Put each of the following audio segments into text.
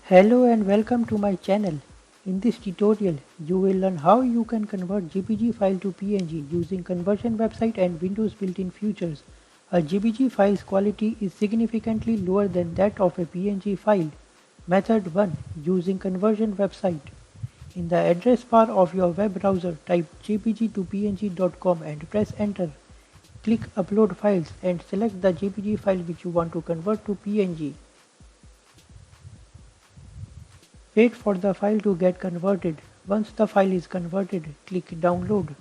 Hello and welcome to my channel. In this tutorial, you will learn how you can convert JPG file to PNG using conversion website and Windows built-in features. A JPG file's quality is significantly lower than that of a PNG file. Method 1. Using conversion website. In the address bar of your web browser, type jpg2png.com and press enter. Click upload files and select the JPG file which you want to convert to PNG. Wait for the file to get converted. Once the file is converted, click download.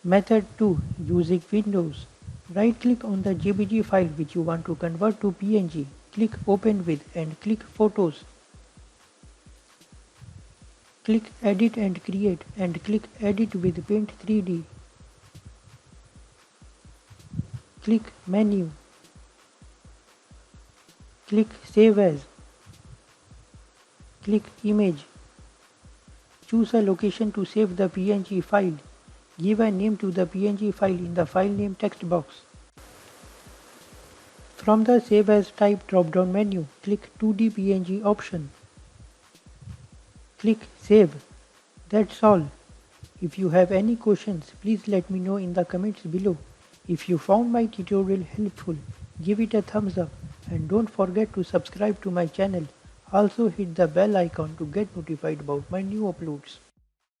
Method 2. Using Windows. Right click on the JPG file which you want to convert to PNG. Click open with and click photos. Click edit and create and click edit with Paint 3D. Click menu. Click save as. Click image. Choose a location to save the PNG file. Give a name to the PNG file in the file name text box. From the Save As Type drop-down menu, click 2D PNG option. Click Save. That's all. If you have any questions, please let me know in the comments below. If you found my tutorial helpful, give it a thumbs up and don't forget to subscribe to my channel. Also hit the bell icon to get notified about my new uploads.